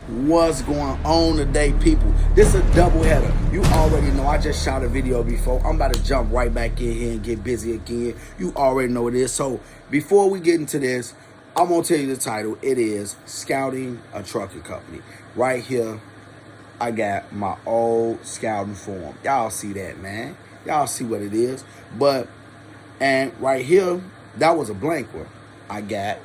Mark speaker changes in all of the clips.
Speaker 1: What's going on today, people? This is a double header. You already know I just shot a video before. I'm about to jump right back in here and get busy again. You already know it is. So before we get into this, I'm gonna tell you the title. It is Scouting a Trucking Company. Right here, I got my old scouting form. Y'all see that, man? Y'all see what it is. And right here, that was a blank one. I got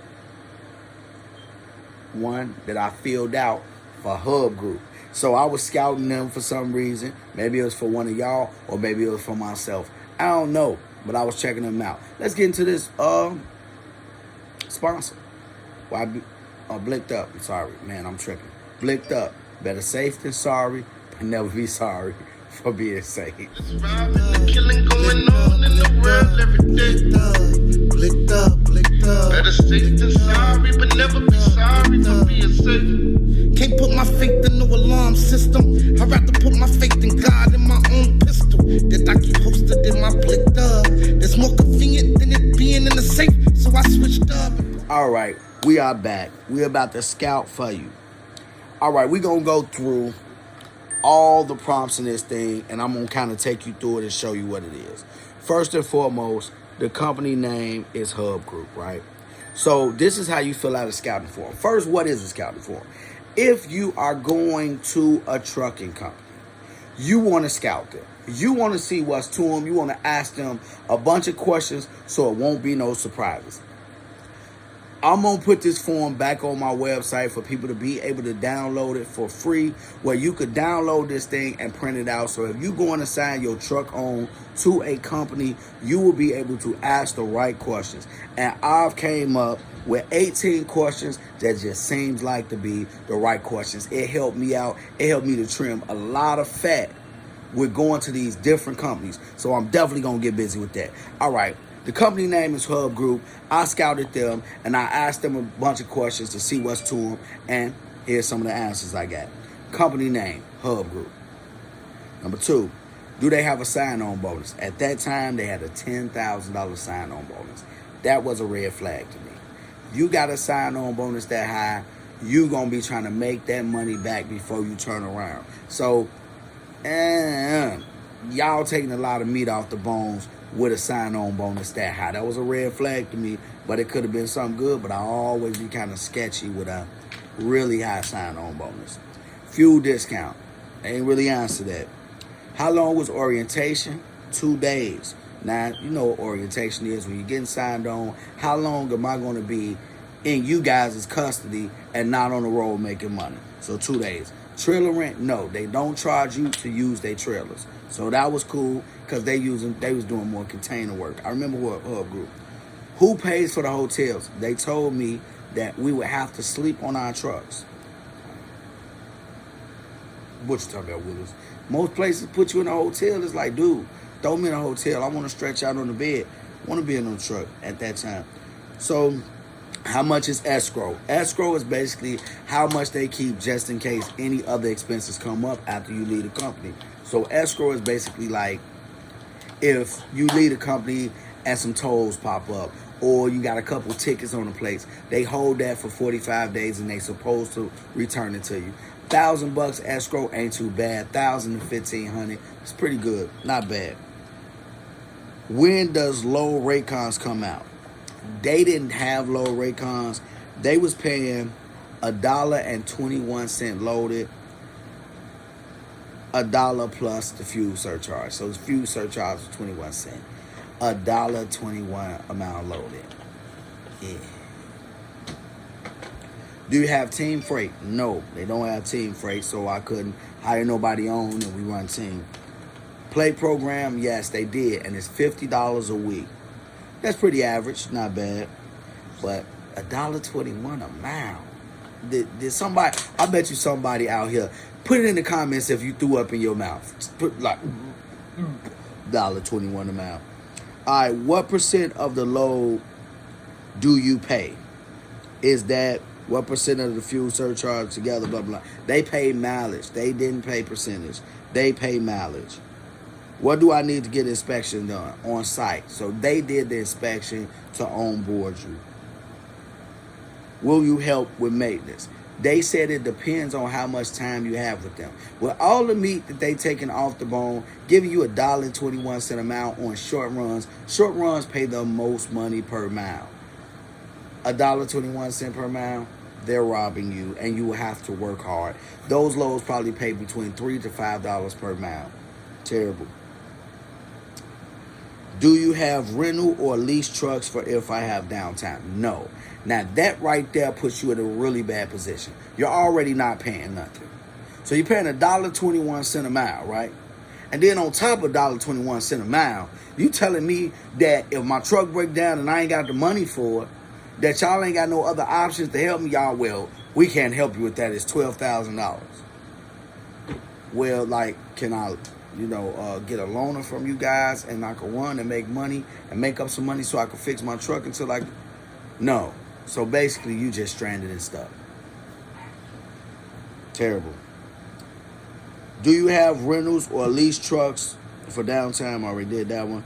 Speaker 1: one that I filled out for Hub Group. So I was scouting them for some reason. Maybe it was for one of y'all, or maybe it was for myself. I don't know, but I was checking them out. Let's get into this sponsor. YBE Blinked Up. I'm sorry, man, I'm tripping. Blinked Up. Better safe than sorry, but never be sorry for being safe.
Speaker 2: The killing going on in the world every day. Blinked up, blinked up. Better safe than sorry, but never be sorry for being safe. Can't put my faith in no alarm system. I'd rather put my faith in God and my own pistol that I keep posted in my blinked up. It's more convenient than it being in the safe, so I switched up.
Speaker 1: All right, we are back. We're about to scout for you. All right, we're going to go through all the prompts in this thing, and I'm going to kind of take you through it and show you what it is. First and foremost, the company name is Hub Group, right? So this is how you fill out a scouting form. First, what is a scouting form? If you are going to a trucking company, you want to scout them. You want to see what's to them. You want to ask them a bunch of questions so it won't be no surprises. I'm going to put this form back on my website for people to be able to download it for free, where you could download this thing and print it out. So if you go and assign your truck on to a company, you will be able to ask the right questions. And I've came up with 18 questions that just seems like to be the right questions. It helped me out. It helped me to trim a lot of fat with going to these different companies. So I'm definitely going to get busy with that. All right. The company name is Hub Group. I scouted them, and I asked them a bunch of questions to see what's to them, and here's some of the answers I got. Company name, Hub Group. Number 2, do they have a sign-on bonus? At that time, they had a $10,000 sign-on bonus. That was a red flag to me. You got a sign-on bonus that high, you going to be trying to make that money back before you turn around. So, y'all taking a lot of meat off the bones with a sign-on bonus that high. That was a red flag to me, but it could have been something good, but I always be kind of sketchy with a really high sign-on bonus. Fuel discount. They ain't really answer that. How long was orientation? 2 days. Now, you know what orientation is. When you're getting signed on, how long am I going to be in you guys' custody and not on the road making money? So 2 days. Trailer rent? No, they don't charge you to use their trailers. So that was cool because they was doing more container work. I remember what Hub Group. Who pays for the hotels? They told me that we would have to sleep on our trucks. What you talking about, Willis? Most places put you in a hotel. It's like, dude, throw me in a hotel. I want to stretch out on the bed. I want to be in a truck at that time. So how much is escrow? Escrow is basically how much they keep just in case any other expenses come up after you leave the company. So escrow is basically like if you leave the company and some tolls pop up, or you got a couple tickets on the place, they hold that for 45 days and they supposed to return it to you. $1,000 escrow ain't too bad. $1,000 to $1,500, it's pretty good, not bad. When does low Raycons come out? They didn't have low Raycons. They was paying $1.21 loaded, $1 plus the fuel surcharge. So the fuel surcharge was 21 cents. $1.21 amount loaded. Yeah. Do you have team freight? No, they don't have team freight, so I couldn't hire nobody on and we run team. Play program, yes, they did, and it's $50 a week. That's pretty average, not bad. But $1.21 a mile. Did somebody, I bet you somebody out here, put it in the comments if you threw up in your mouth. Put like $1.21 a mile. All right, what percent of the load do you pay? Is that what percent of the fuel surcharge together, blah, blah. They pay mileage. They didn't pay percentage. They pay mileage. What do I need to get inspection done? On site. So they did the inspection to onboard you. Will you help with maintenance? They said it depends on how much time you have with them. With all the meat that they taking off the bone, giving you $1.21 a mile on short runs pay the most money per mile. $1.21 per mile, they're robbing you, and you will have to work hard. Those loads probably pay between $3 to $5 per mile. Terrible. Do you have rental or lease trucks for if I have downtime? No. Now that right there puts you in a really bad position. You're already not paying nothing. So you're paying $1.21 a mile, right? And then on top of $1.21 a mile, you telling me that if my truck break down and I ain't got the money for it, that y'all ain't got no other options to help me? Y'all, well, we can't help you with that. It's $12,000. Well, like, can I, get a loaner from you guys and I can run and make money and make up some money so I can fix my truck until no. So basically, you just stranded and stuck. Terrible. Do you have rentals or lease trucks for downtime? I already did that one.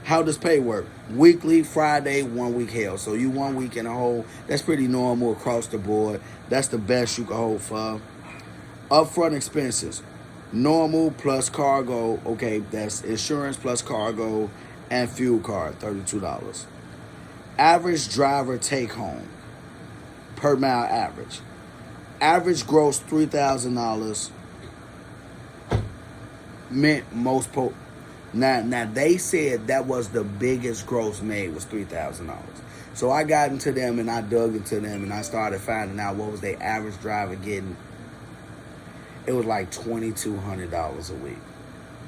Speaker 1: How does pay work? Weekly, Friday, 1 week held. So you 1 week in a hole. That's pretty normal across the board. That's the best you can hold for. Upfront expenses. Normal plus cargo. Okay, that's insurance plus cargo and fuel card, $32. Average driver take home per mile average. Average gross $3,000. Meant most Now they said that was the biggest gross made was $3,000. So I got into them and I dug into them and I started finding out what was their average driver getting. It was like $2,200 a week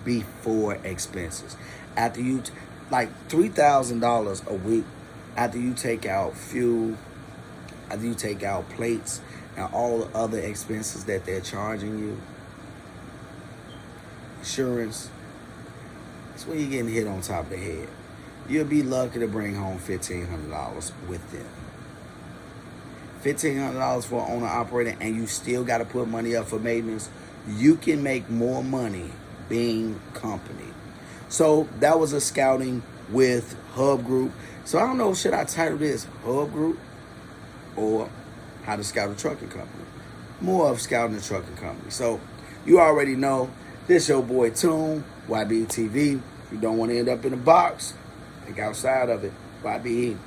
Speaker 1: before expenses. After you, like $3,000 a week after you take out fuel, after you take out plates and all the other expenses that they're charging you, insurance. That's when you're getting hit on top of the head. You'll be lucky to bring home $1,500 with them. $1,500 for an owner operator, and you still got to put money up for maintenance. You can make more money being company. So that was a scouting with Hub Group. So I don't know, should I title this Hub Group or How to Scout a Trucking Company? More of scouting a trucking company. So you already know, this your boy Toon, YBE TV. If you don't want to end up in a box, think outside of it. YBE.